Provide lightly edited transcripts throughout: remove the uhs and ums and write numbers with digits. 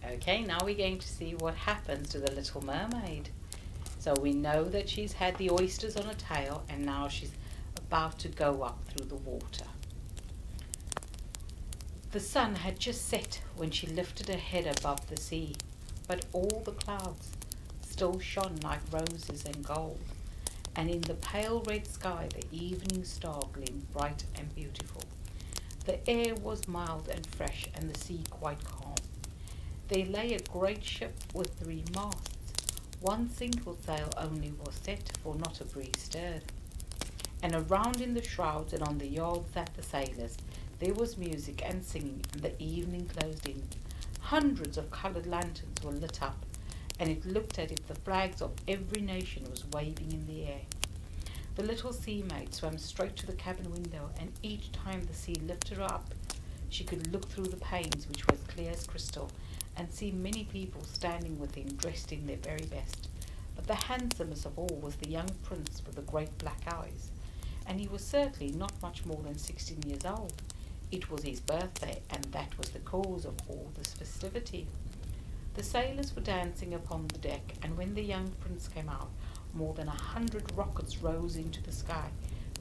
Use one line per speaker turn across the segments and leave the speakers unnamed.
Okay, now we're going to see what happens to the little mermaid. So we know that she's had the oysters on her tail and now she's about to go up through the water. The sun had just set when she lifted her head above the sea, but all the clouds still shone like roses and gold, and in the pale red sky the evening star gleamed bright and beautiful. The air was mild and fresh and the sea quite calm. There lay a great ship with 3 masts. One single sail only was set, for not a breeze stirred. And around in the shrouds and on the yards sat the sailors. There was music and singing, and the evening closed in. Hundreds of coloured lanterns were lit up, and it looked as if the flags of every nation was waving in the air. The little sea maid swam straight to the cabin window, and each time the sea lifted her up, she could look through the panes, which were clear as crystal, and see many people standing within, dressed in their very best. But the handsomest of all was the young prince with the great black eyes, and he was certainly not much more than 16 years old. It was his birthday, and that was the cause of all this festivity. The sailors were dancing upon the deck, and when the young prince came out, more than 100 rockets rose into the sky.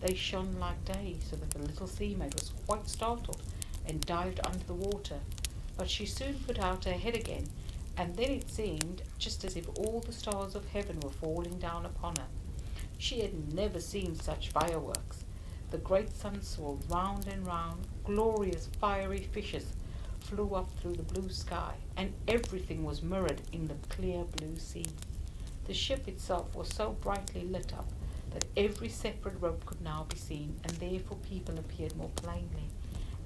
They shone like day, so that the little sea maid was quite startled and dived under the water. But she soon put out her head again, and then it seemed just as if all the stars of heaven were falling down upon her. She had never seen such fireworks. The great sun swirled round and round, glorious fiery fishes flew up through the blue sky, and everything was mirrored in the clear blue sea. The ship itself was so brightly lit up that every separate rope could now be seen, and therefore people appeared more plainly.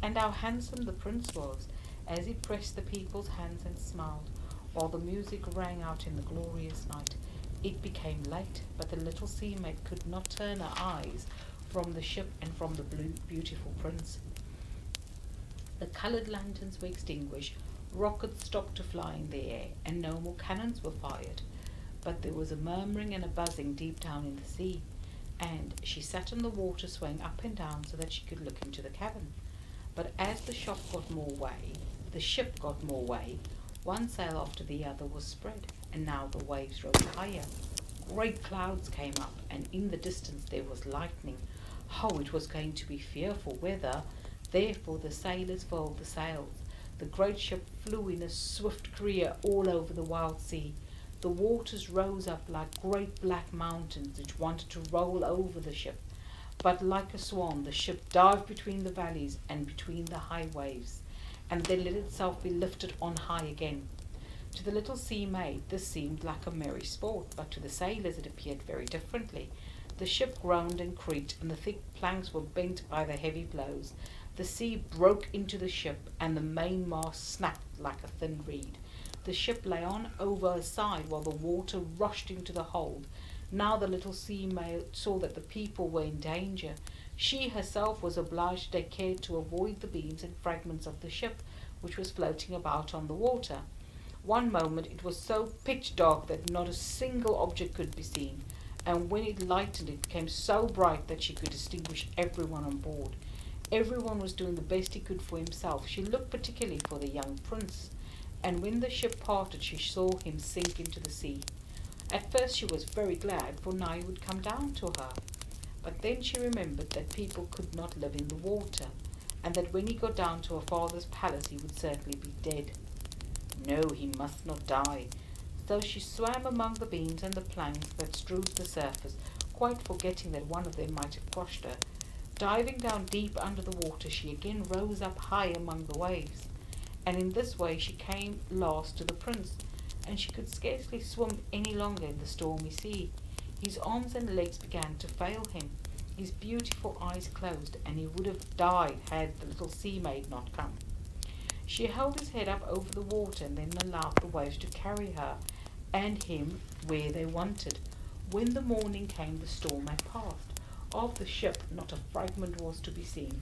And how handsome the prince was, as he pressed the people's hands and smiled, while the music rang out in the glorious night. It became late, but the little sea maid could not turn her eyes from the ship and from the beautiful prince. The coloured lanterns were extinguished, rockets stopped to fly in the air, and no more cannons were fired. But there was a murmuring and a buzzing deep down in the sea, and she sat on the water swaying up and down so that she could look into the cabin. But as the ship got more way, one sail after the other was spread, and now the waves rose higher. Great clouds came up, and in the distance there was lightning. Oh, it was going to be fearful weather. Therefore the sailors furled the sails. The great ship flew in a swift career all over the wild sea. The waters rose up like great black mountains which wanted to roll over the ship. But like a swan, the ship dived between the valleys and between the high waves, and then let itself be lifted on high again. To the little sea maid this seemed like a merry sport, but to the sailors it appeared very differently. The ship groaned and creaked, and the thick planks were bent by the heavy blows. The sea broke into the ship, and the mainmast snapped like a thin reed. The ship lay on over her side while the water rushed into the hold. Now the little sea maid saw that the people were in danger. She herself was obliged to take care to avoid the beams and fragments of the ship, which was floating about on the water. One moment it was so pitch dark that not a single object could be seen, and when it lightened it became so bright that she could distinguish everyone on board. Everyone was doing the best he could for himself. She looked particularly for the young prince, and when the ship parted she saw him sink into the sea. At first she was very glad, for now he would come down to her. But then she remembered that people could not live in the water, and that when he got down to her father's palace he would certainly be dead. No, he must not die. So she swam among the beams and the planks that strewed the surface, quite forgetting that one of them might have crushed her. Diving down deep under the water, she again rose up high among the waves, and in this way she came last to the prince, and she could scarcely swim any longer in the stormy sea. His arms and legs began to fail him. His beautiful eyes closed, and he would have died had the little sea maid not come. She held his head up over the water and then allowed the waves to carry her and him where they wanted. When the morning came, the storm had passed. Of the ship not a fragment was to be seen.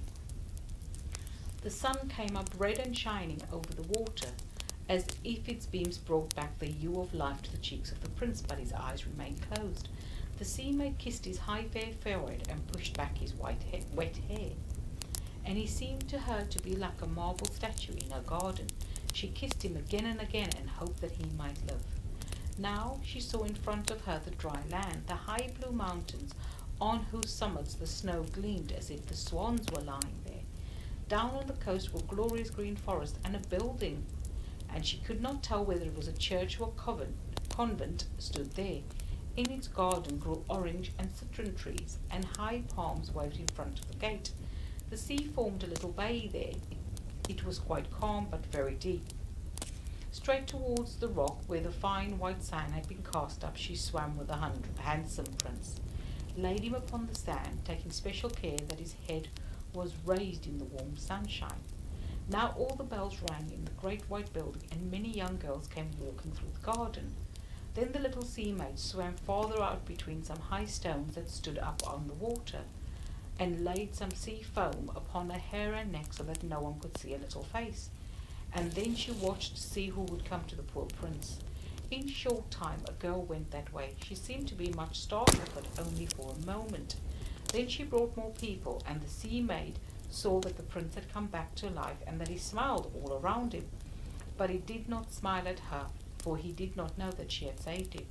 The sun came up red and shining over the water, as if its beams brought back the hue of life to the cheeks of the prince, but his eyes remained closed. The sea maid kissed his high fair forehead and pushed back his wet hair, and he seemed to her to be like a marble statue in her garden. She kissed him again and again and hoped that he might live. Now she saw in front of her the dry land, the high blue mountains, on whose summits the snow gleamed as if the swans were lying there. Down on the coast were glorious green forests and a building, and she could not tell whether it was a church or a convent stood there. In its garden grew orange and citron trees, and high palms waved in front of the gate. The sea formed a little bay there. It was quite calm, but very deep. Straight towards the rock where the fine white sand had been cast up, she swam with a handsome prince, laid him upon the sand, taking special care that his head was raised in the warm sunshine. Now all the bells rang in the great white building, and many young girls came walking through the garden. Then the little sea maid swam farther out between some high stones that stood up on the water, and laid some sea foam upon her hair and neck so that no one could see her little face. And then she watched to see who would come to the poor prince. In short time a girl went that way. She seemed to be much startled, but only for a moment. Then she brought more people, and the sea maid saw that the prince had come back to life, and that he smiled all around him. But he did not smile at her, for he did not know that she had saved him.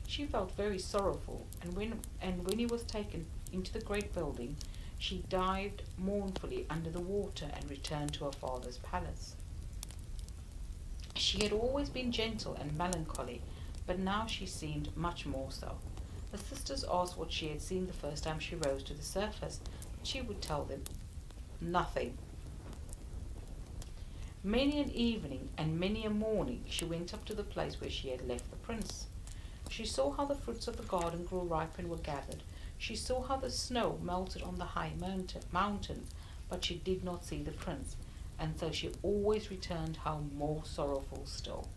She felt very sorrowful, and when he was taken into the great building, she dived mournfully under the water and returned to her father's palace. She had always been gentle and melancholy, but now she seemed much more so. The sisters asked what she had seen the first time she rose to the surface, but she would tell them nothing. Many an evening and many a morning she went up to the place where she had left the prince. She saw how the fruits of the garden grew ripe and were gathered. She saw how the snow melted on the high mountains, but she did not see the prince, and so she always returned home more sorrowful still.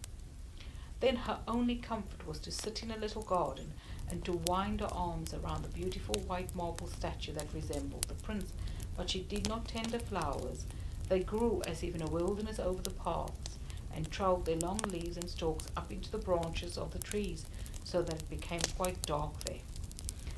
Then her only comfort was to sit in a little garden and to wind her arms around the beautiful white marble statue that resembled the prince, but she did not tend the flowers. They grew as if in a wilderness over the paths, and trailed their long leaves and stalks up into the branches of the trees, so that it became quite dark there.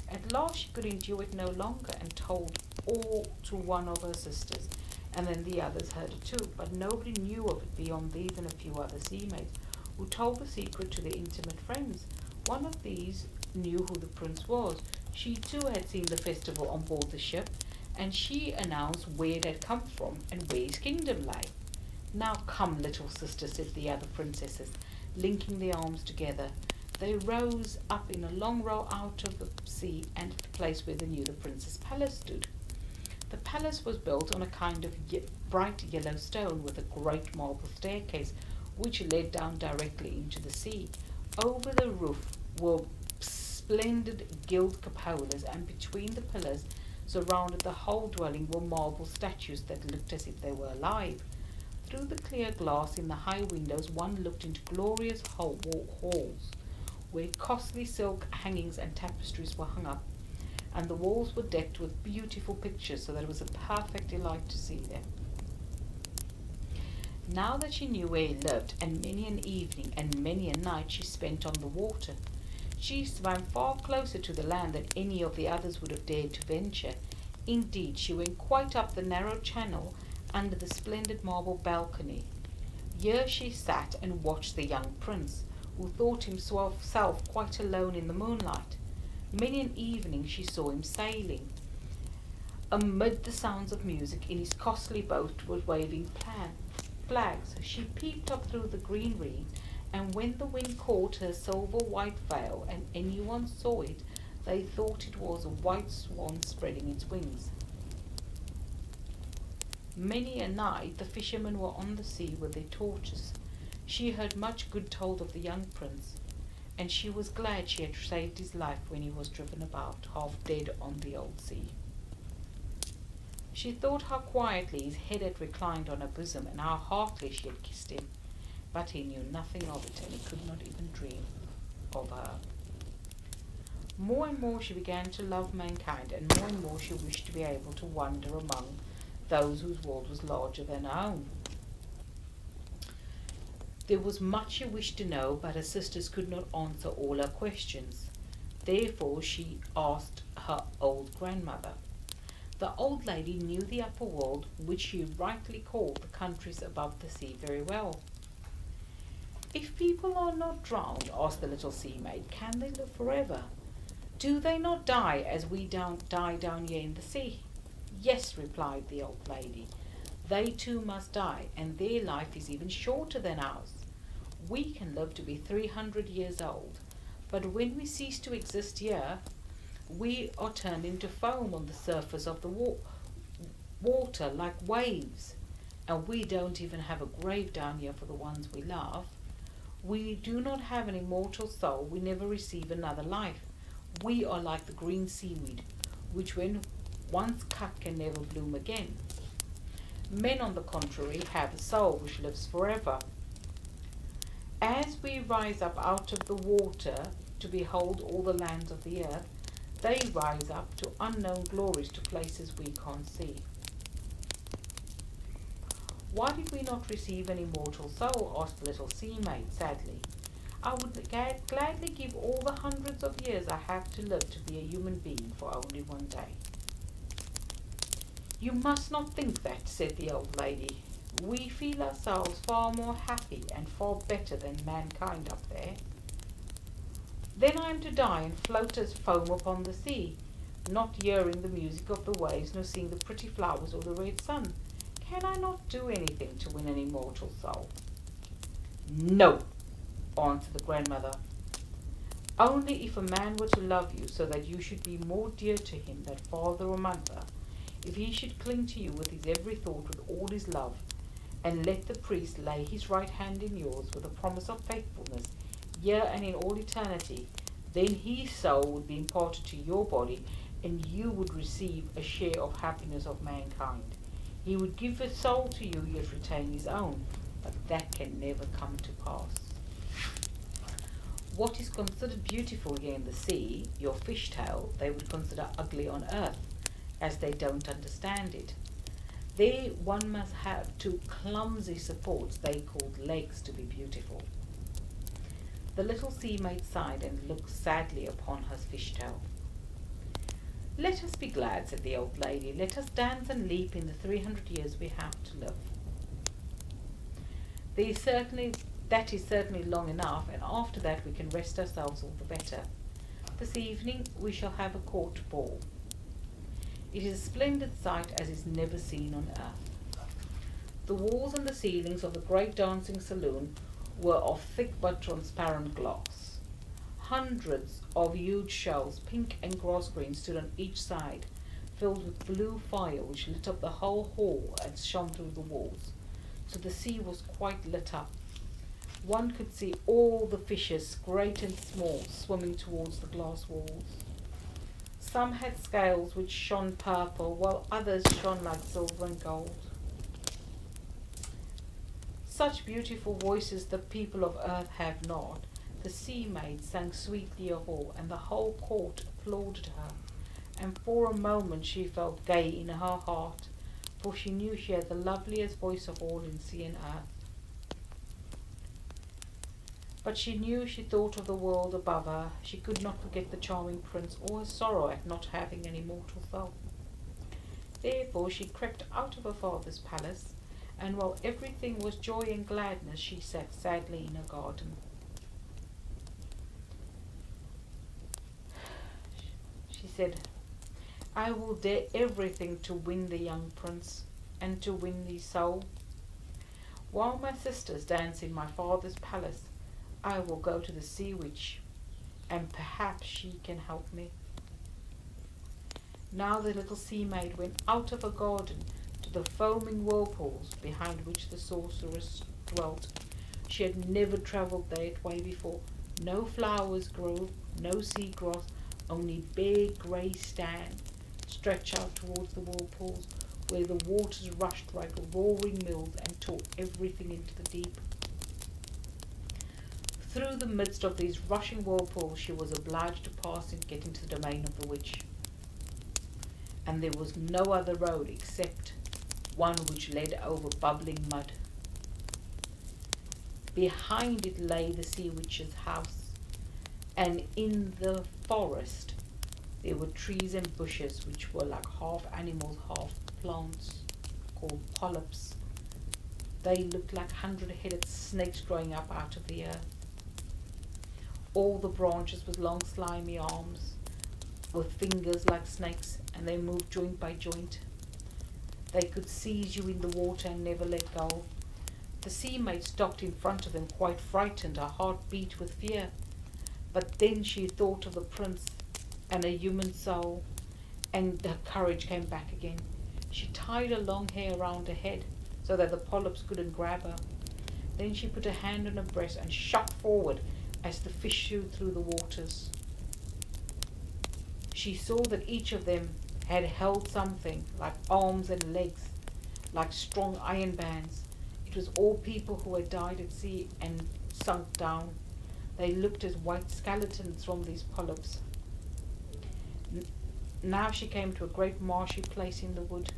At last she could endure it no longer, and told all to one of her sisters, and then the others heard it too, but nobody knew of it beyond these and a few other sea maids, who told the secret to their intimate friends. One of these knew who the prince was. She too had seen the festival on board the ship, and she announced where it had come from and where his kingdom lay. Now come, little sister, said the other princesses, linking their arms together. They rose up in a long row out of the sea and to the place where they knew the prince's palace stood. The palace was built on a kind of bright yellow stone with a great marble staircase which led down directly into the sea. Over the roof were splendid gilt cupolas, and between the pillars surrounded the whole dwelling were marble statues that looked as if they were alive. Through the clear glass in the high windows one looked into glorious halls, where costly silk hangings and tapestries were hung up, and the walls were decked with beautiful pictures, so that it was a perfect delight to see them. Now that she knew where he lived, and many an evening and many a night she spent on the water, she swam far closer to the land than any of the others would have dared to venture. Indeed, she went quite up the narrow channel under the splendid marble balcony. Here she sat and watched the young prince, who thought himself quite alone in the moonlight. Many an evening she saw him sailing. Amid the sounds of music, in his costly boat was waving flags. She peeped up through the green reed, and when the wind caught her silver white veil and anyone saw it, they thought it was a white swan spreading its wings. Many a night the fishermen were on the sea with their torches. She heard much good told of the young prince, and she was glad she had saved his life when he was driven about, half dead on the old sea. She thought how quietly his head had reclined on her bosom, and how heartily she had kissed him, but he knew nothing of it, and he could not even dream of her. More and more she began to love mankind, and more she wished to be able to wander among those whose world was larger than her own. There was much she wished to know, but her sisters could not answer all her questions. Therefore she asked her old grandmother. The old lady knew the upper world, which she rightly called the countries above the sea, very well. "If people are not drowned," asked the little sea maid, "can they live forever? Do they not die as we die down here in the sea?" "Yes," replied the old lady. "They too must die, and their life is even shorter than ours. We can live to be 300 years old, but when we cease to exist here, we are turned into foam on the surface of the water like waves, and we don't even have a grave down here for the ones we love. We do not have an immortal soul. We never receive another life. We are like the green seaweed, which when once cut can never bloom again. Men, on the contrary, have a soul which lives forever. As we rise up out of the water to behold all the lands of the earth, they rise up to unknown glories, to places we can't see." "Why did we not receive an immortal soul?" asked the little sea maid sadly. "I would gladly give all the hundreds of years I have to live to be a human being for only one day." "You must not think that," said the old lady. "We feel ourselves far more happy and far better than mankind up there." "Then I am to die and float as foam upon the sea, not hearing the music of the waves, nor seeing the pretty flowers or the red sun. Can I not do anything to win an immortal soul?" "No," answered the grandmother. "Only if a man were to love you so that you should be more dear to him than father or mother, if he should cling to you with his every thought, with all his love, and let the priest lay his right hand in yours with a promise of faithfulness, here and in all eternity, then his soul would be imparted to your body, and you would receive a share of happiness of mankind. He would give his soul to you, yet retain his own, but that can never come to pass. What is considered beautiful here in the sea, your fishtail, they would consider ugly on earth, as they don't understand it. There one must have two clumsy supports they called legs to be beautiful." The little sea maid sighed and looked sadly upon her fishtail. "Let us be glad," said the old lady. "Let us dance and leap in the 300 years we have to live. That is certainly long enough, and after that we can rest ourselves all the better. This evening we shall have a court ball. It is a splendid sight as is never seen on earth." The walls and the ceilings of the great dancing saloon were of thick but transparent glass. Hundreds of huge shells, pink and grass green, stood on each side, filled with blue fire which lit up the whole hall and shone through the walls, so the sea was quite lit up. One could see all the fishes, great and small, swimming towards the glass walls. Some had scales which shone purple, while others shone like silver and gold. Such beautiful voices the people of earth have not. The sea maid sang sweetly of all, and the whole court applauded her, and for a moment she felt gay in her heart, for she knew she had the loveliest voice of all in sea and earth. But she thought of the world above her. She could not forget the charming prince, or her sorrow at not having an immortal soul. Therefore she crept out of her father's palace, and while everything was joy and gladness, she sat sadly in her garden. She said, "I will dare everything to win the young prince, and to win his soul. While my sisters dance in my father's palace, I will go to the sea witch, and perhaps she can help me." Now the little sea maid went out of her garden to the foaming whirlpools behind which the sorceress dwelt. She had never travelled that way before. No flowers grew, no sea grass, only bare grey sand stretched out towards the whirlpools, where the waters rushed like roaring mills and tore everything into the deep. Through the midst of these rushing whirlpools she was obliged to pass and get into the domain of the witch, and there was no other road except one which led over bubbling mud. Behind it lay the sea witch's house, and in the forest there were trees and bushes which were like half animals, half plants, called polyps. They looked like 100-headed snakes growing up out of the earth. All the branches with long slimy arms, with fingers like snakes, and they moved joint by joint. They could seize you in the water and never let go. The sea maid stopped in front of them, quite frightened, her heart beat with fear. But then she thought of the prince and a human soul, and her courage came back again. She tied her long hair around her head so that the polyps couldn't grab her. Then she put her hand on her breast and shot forward as the fish flew through the waters. She saw that each of them had held something like arms and legs, like strong iron bands. It was all people who had died at sea and sunk down. They looked as white skeletons from these polyps. Now she came to a great marshy place in the wood,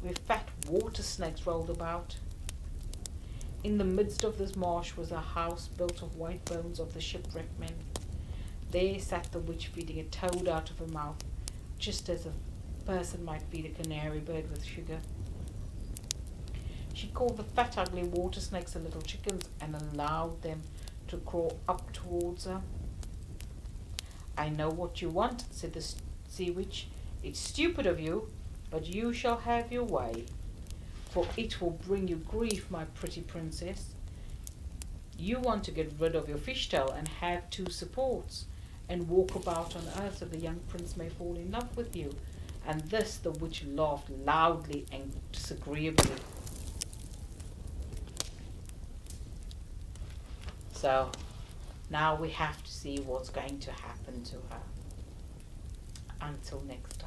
where fat water snakes rolled about. In the midst of this marsh was a house built of white bones of the shipwrecked men. There sat the witch feeding a toad out of her mouth, just as a person might feed a canary bird with sugar. She called the fat ugly water snakes the little chickens and allowed them to crawl up towards her. "I know what you want," said the sea witch. "It's stupid of you, but you shall have your way, for it will bring you grief, my pretty princess. You want to get rid of your fishtail and have 2 supports, and walk about on earth so the young prince may fall in love with you." And this the witch laughed loudly and disagreeably. So now we have to see what's going to happen to her. Until next time.